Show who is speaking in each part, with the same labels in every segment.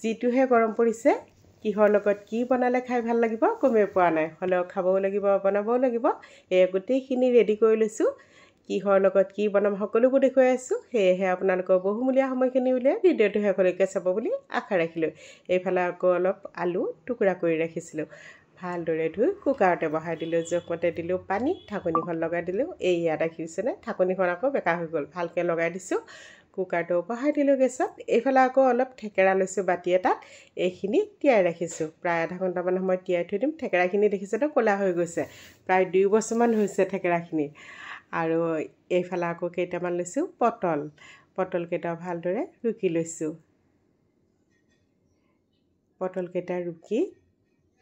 Speaker 1: যিটোহে গৰম পৰিছে কিহৰ লগত কি বনালে খাই ভাল লাগিব গমেই পোৱা নাই হ'লেও খাবও লাগিব বনাবও লাগিব গোটেইখিনি ৰেডি কৰি লৈছোঁ কিহৰ লগত কি বনাম সকলোবোৰ দেখুৱাই আছোঁ সেয়েহে আপোনালোকৰ বহুমূলীয়া সময়খিনি উলিয়াই ভিডিঅ'টো শেষলৈকে চাব বুলি আশা ৰাখিলোঁ এইফালে আকৌ অলপ আলু টুকুৰা কৰি ৰাখিছিলোঁ ভালদৰে ধুই কুকাৰতে বহাই দিলোঁ জোখমতে দিলোঁ পানী ঢাকনিখন লগাই দিলোঁ এয়া দেখিছেনে ঢাকনিখন আকৌ বেকা হৈ গ'ল ভালকৈ লগাই দিছোঁ কুকাৰটো বহাই দিলোঁ গেছত এইফালে আকৌ অলপ থেকেৰা লৈছোঁ বাতি এটাত এইখিনি তিয়াই ৰাখিছোঁ প্ৰায় আধা ঘণ্টামান সময় তিয়াই থৈ দিম থেকেৰাখিনি দেখিছেতো ক'লা হৈ গৈছে প্ৰায় 2 বছৰমান হৈছে থেকেৰাখিনি আৰু এইফালে আকৌ কেইটামান লৈছোঁ পটলকেইটা ভালদৰে ৰুকি লৈছোঁ পটলকেইটা ৰুকি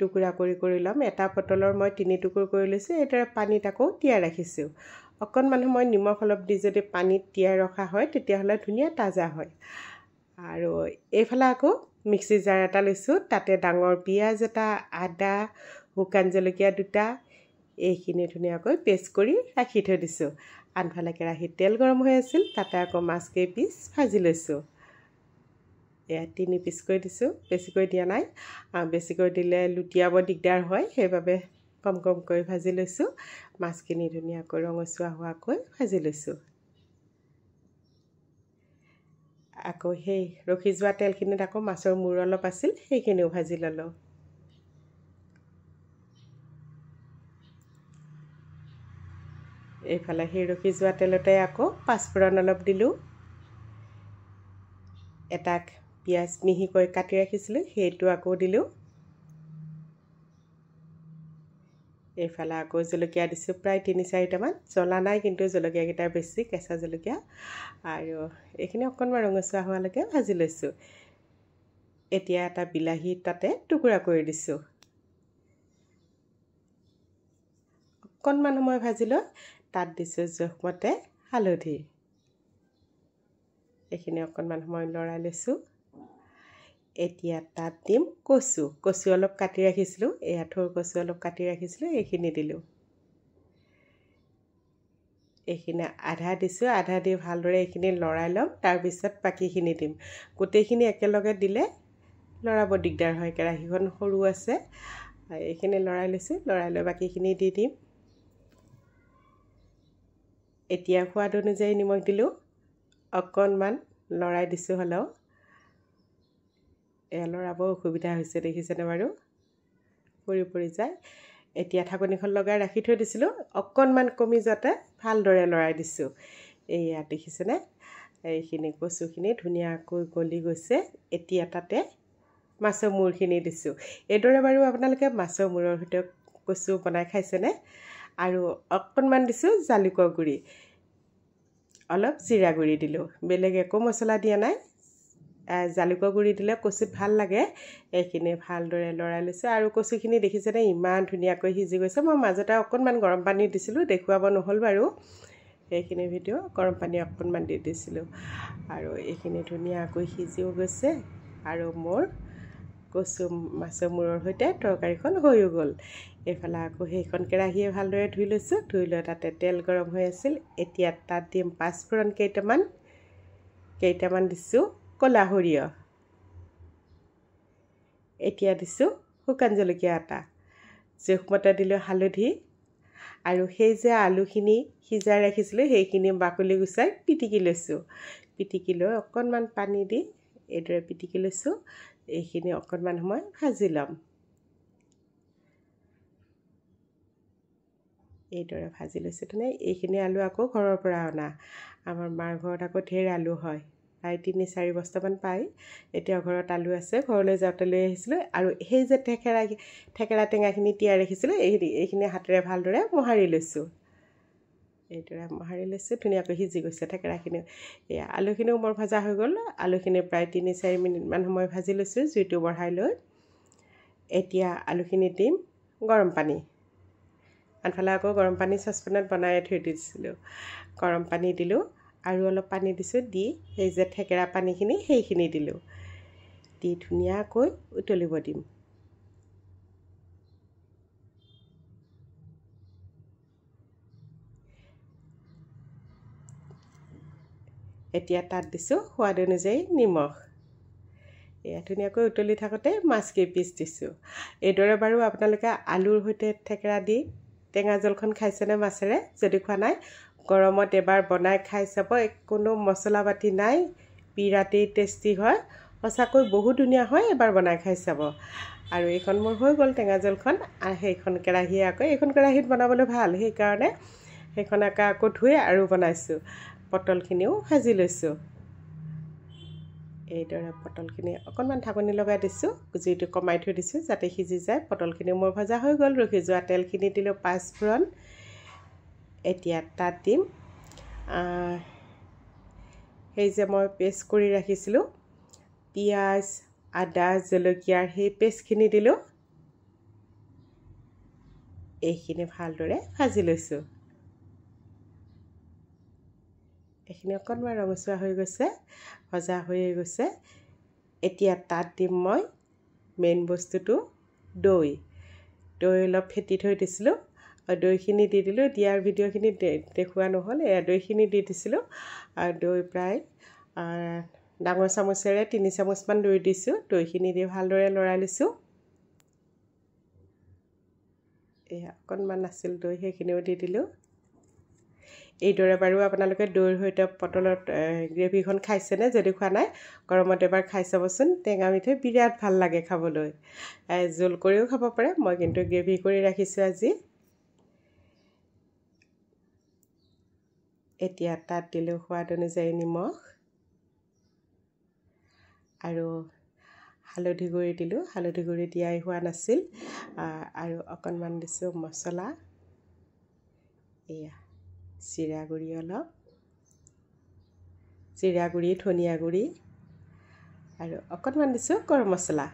Speaker 1: টুকুৰা কৰি ল'ম এটা পটলৰ মই 3 টুকুৰ কৰি লৈছোঁ এইদৰে পানীত আকৌ তিয়াই ৰাখিছোঁ অকণমান সময় নিমখ অলপ দি যদি পানীত তিয়াই ৰখা হয় তেতিয়াহ'লে ধুনীয়া তাজা হয় আৰু এইফালে আকৌ মিক্সি জাৰ এটা লৈছোঁ তাতে ডাঙৰ পিঁয়াজ এটা আদা শুকান জলকীয়া 2টা এইখিনি ধুনীয়াকৈ পেষ্ট কৰি ৰাখি থৈ দিছোঁ আনফালে কেৰাহীত তেল গৰম হৈ আছিল তাতে আকৌ মাছ কেইপিচ ভাজি লৈছোঁ এয়া 3 পিচ কৰি দিছোঁ বেছিকৈ দিয়া নাই বেছিকৈ দিলে লুটিয়াব দিগদাৰ হয় সেইবাবে কমকৈ ভাজি লৈছোঁ মাছখিনি ধুনীয়াকৈ ৰঙচুৱা হোৱাকৈ ভাজি লৈছোঁ আকৌ সেই ৰখি যোৱা তেলখিনিত আকৌ মাছৰ মূৰ অলপ আছিল সেইখিনিও ভাজি ল'লোঁ এইফালে সেই ৰখি যোৱা তেলতে আকৌ পাঁচফোৰণ অলপ দিলোঁ এটা পিঁয়াজ মিহিকৈ কাটি ৰাখিছিলোঁ সেইটো আকৌ দিলোঁ এইফালে আকৌ জলকীয়া দিছোঁ প্ৰায় 3-4টামান জ্বলা নাই কিন্তু জলকীয়াকেইটা বেছি কেঁচা জলকীয়া আৰু এইখিনি অকণমান ৰঙচুৱা হোৱালৈকে ভাজি লৈছোঁ এতিয়া এটা বিলাহী তাতে টুকুৰা কৰি দিছোঁ অকণমান সময় ভাজি লৈ তাত দিছোঁ জোখমতে হালধি এইখিনি অকণমান সময় লৰাই লৈছোঁ এতিয়া তাত দিম কচু অলপ কাটি ৰাখিছিলোঁ এয়া থোৰ কচু অলপ কাটি ৰাখিছিলোঁ এইখিনি দিলোঁ এইখিনি আধা দিছোঁ আধা দি ভালদৰে এইখিনি লৰাই ল'ম তাৰপিছত বাকীখিনি দিম গোটেইখিনি একেলগে দিলে লৰাব দিগদাৰ হয় কেৰাহীখন সৰু আছে এইখিনি লৰাই লৈছোঁ লৰাই লৈ বাকীখিনি দি দিম এতিয়া সোৱাদ অনুযায়ী নিমখ দিলোঁ অকণমান লৰাই দিছোঁ হ'লেও লৰাব অসুবিধা হৈছে দেখিছেনে বাৰু পৰি যায় এতিয়া ঢাকনিখন লগাই ৰাখি থৈ দিছিলোঁ অকণমান কমি যাতে ভালদৰে লৰাই দিছোঁ এয়া দেখিছেনে এইখিনি কচুখিনি ধুনীয়াকৈ গলি গৈছে এতিয়া তাতে মাছৰ মূৰখিনি দিছোঁ এইদৰে বাৰু আপোনালোকে মাছৰ মূৰৰ সৈতে কচু বনাই খাইছেনে আৰু অকণমান দিছোঁ জালুকৰ গুড়ি অলপ জিৰা গুড়ি দিলোঁ বেলেগ একো মছলা দিয়া নাই জালুকৰ গুড়ি দিলে কচুত ভাল লাগে এইখিনি ভালদৰে লৰাই লৈছোঁ আৰু কচুখিনি দেখিছেনে ইমান ধুনীয়াকৈ সিজি গৈছে মই মাজতে অকণমান গৰম পানী দিছিলোঁ দেখুৱাব নহ'ল বাৰু এইখিনি ভিডিঅ' গৰম পানী অকণমান দি দিছিলোঁ আৰু এইখিনি ধুনীয়াকৈ সিজিও গৈছে আৰু মোৰ কচু মাছৰ মূৰৰ সৈতে তৰকাৰীখন হৈও গ'ল এইফালে আকৌ সেইখন কেৰাহীয়ে ভালদৰে ধুই লৈছোঁ ধুই লৈ তাতে তেল গৰম হৈ আছিল এতিয়া তাত দিম পাঁচফোৰণ কেইটামান দিছোঁ ক'লা সৰিয়হ এতিয়া দিছোঁ শুকান জলকীয়া এটা জোখমতে দিলোঁ হালধি আৰু সেই যে আলুখিনি সিজাই ৰাখিছিলোঁ সেইখিনি বাকলি গুচাই পিটিকি লৈছোঁ পিটিকি লৈ অকণমান পানী দি এইদৰে পিটিকি লৈছোঁ এইখিনি অকণমান সময় ভাজি ল'ম এইদৰে ভাজি লৈছোঁ তেনে এইখিনি আলু আকৌ ঘৰৰ পৰা অনা আমাৰ মাৰ ঘৰত আকৌ ঢেৰ আলু হয় প্ৰায় 3-4 বস্তামান পায় এতিয়া ঘৰত আলু আছে ঘৰলৈ যাওঁতে লৈ আহিছিলোঁ আৰু সেই যে থেকেৰা টেঙাখিনি তিয়াই ৰাখিছিলোঁ এইখিনি হাতেৰে ভালদৰে মোহাৰি লৈছোঁ এইদৰে মোহাৰি লৈছোঁ ধুনীয়াকৈ সিজি গৈছে থেকেৰাখিনি এয়া আলুখিনিও মোৰ ভজা হৈ গ'ল আলুখিনি প্ৰায় 3-4 মিনিটমান সময় ভাজি লৈছোঁ জুইটো বঢ়াই লৈ এতিয়া আলুখিনি দিম গৰম পানী আনফালে আকৌ গৰম পানী চচপেনত বনাই থৈ দিছিলোঁ গৰম পানী দিলোঁ আৰু অলপ পানী দিছোঁ দি সেই যে থেকেৰা পানীখিনি সেইখিনি দিলোঁ দি ধুনীয়াকৈ উতলিব দিম এতিয়া তাত দিছোঁ সোৱাদ অনুযায়ী নিমখ এয়া ধুনীয়াকৈ উতলি থাকোঁতে মাছ কেইপিচ দিছোঁ এইদৰে বাৰু আপোনালোকে আলুৰ সৈতে থেকেৰা দি টেঙা জলখন খাইছেনে মাছেৰে যদি খোৱা নাই গৰমত এবাৰ বনাই খাই চাব কোনো মছলা পাতি নাই বিৰাটেই টেষ্টি হয় সঁচাকৈ বহুত ধুনীয়া হয় এবাৰ বনাই খাই চাব আৰু এইখন মোৰ হৈ গ'ল টেঙা জলখন আৰু সেইখন কেৰাহী আকৌ এইখন কেৰাহীত বনাবলৈ ভাল সেইকাৰণে সেইখন আকৌ ধুই আৰু বনাইছোঁ পটলখিনিও ভাজি লৈছোঁ এইদৰে পটলখিনি অকণমান ঢাকনি লগাই দিছোঁ জুইটো কমাই থৈ দিছোঁ যাতে সিজি যায় পটলখিনি মোৰ ভজা হৈ গ'ল ৰখি যোৱা তেলখিনি দিলোঁ পাঁচফোৰণ এতিয়া তাত দিম সেই যে মই পেষ্ট কৰি ৰাখিছিলোঁ পিঁয়াজ আদা জলকীয়াৰ সেই পেষ্টখিনি দিলোঁ এইখিনি ভালদৰে ভাজি লৈছোঁ এইখিনি অকণমান ৰঙচুৱা হৈ গৈছে ভজা হৈয়ে গৈছে এতিয়া তাত দিম মই মেইন বস্তুটো দৈ অলপ ফেটি থৈ দিছিলোঁ দৈখিনি দি দিলোঁ দিয়াৰ ভিডিঅ'খিনি দেখুওৱা নহ'ল এয়া দৈখিনি দি দিছিলোঁ আৰু দৈ প্ৰায় ডাঙৰ চামুচেৰে 3 চামুচমান দৈ দিছোঁ দৈখিনি দি ভালদৰে লৰাই লৈছোঁ এয়া অকণমান আছিল দৈ সেইখিনিও দি দিলোঁ এইদৰে বাৰু আপোনালোকে দৈৰ সৈতে পটলৰ গ্ৰেভিখন খাইছেনে যদি খোৱা নাই গৰমত এবাৰ খাই চাবচোন টেঙা মিঠৈ বিৰাট ভাল লাগে খাবলৈ জোল কৰিও খাব পাৰে মই কিন্তু গ্ৰেভি কৰি ৰাখিছোঁ আজি এতিয়া তাত দিলোঁ সোৱাদ অনুযায়ী নিমখ আৰু হালধি গুড়ি দিলোঁ হালধি গুড়ি দিয়াই হোৱা নাছিল আৰু অকণমান দিছোঁ মছলা এয়া জিৰা গুড়ি অলপ জিৰা গুড়ি ধনিয়া গুড়ি আৰু অকণমান দিছোঁ গৰম মছলা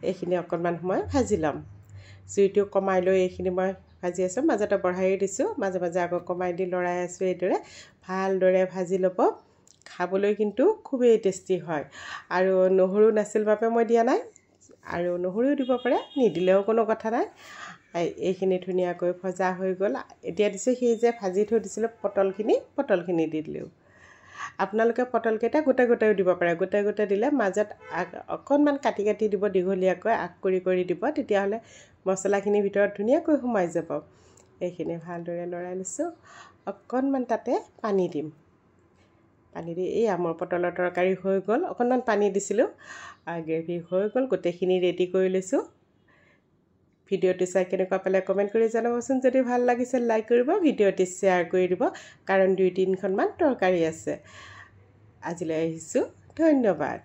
Speaker 1: এইখিনি অকণমান সময় ভাজি ল'ম জুইটো কমাই লৈ এইখিনি মই ভাজি আছোঁ মাজতে বঢ়াই দিছোঁ মাজে মাজে আকৌ কমাই দি লৰাই আছোঁ এইদৰে ভালদৰে ভাজি ল'ব খাবলৈ কিন্তু খুবেই টেষ্টি হয় আৰু নহৰু নাছিল বাবে মই দিয়া নাই আৰু নহৰুও দিব পাৰে নিদিলেও কোনো কথা নাই এইখিনি ধুনীয়াকৈ ভজা হৈ গ'ল এতিয়া দিছোঁ সেই যে ভাজি থৈ দিছিলোঁ পটলখিনি দি দিলোঁ আপোনালোকে পটলকেইটা গোটা গোটাও দিব পাৰে গোটা গোটা দিলে মাজত অকণমান কাটি কাটি দিব দীঘলীয়াকৈ আগ কৰি দিব তেতিয়াহ'লে মছলাখিনিৰ ভিতৰত ধুনীয়াকৈ সোমাই যাব এইখিনি ভালদৰে লৰাই লৈছোঁ অকণমান তাতে পানী দিম পানী দি এই আমাৰ পটলৰ তৰকাৰী হৈ গ'ল অকণমান পানী দিছিলোঁ গ্ৰেভি হৈ গ'ল গোটেইখিনি ৰেডি কৰি লৈছোঁ ভিডিঅ'টো চাই কেনেকুৱা পালে কমেণ্ট কৰি জনাবচোন যদি ভাল লাগিছে লাইক কৰিব ভিডিঅ'টো শ্বেয়াৰ কৰি দিব কাৰণ 2-3খনমান তৰকাৰী আছে আজিলৈ আহিছোঁ ধন্যবাদ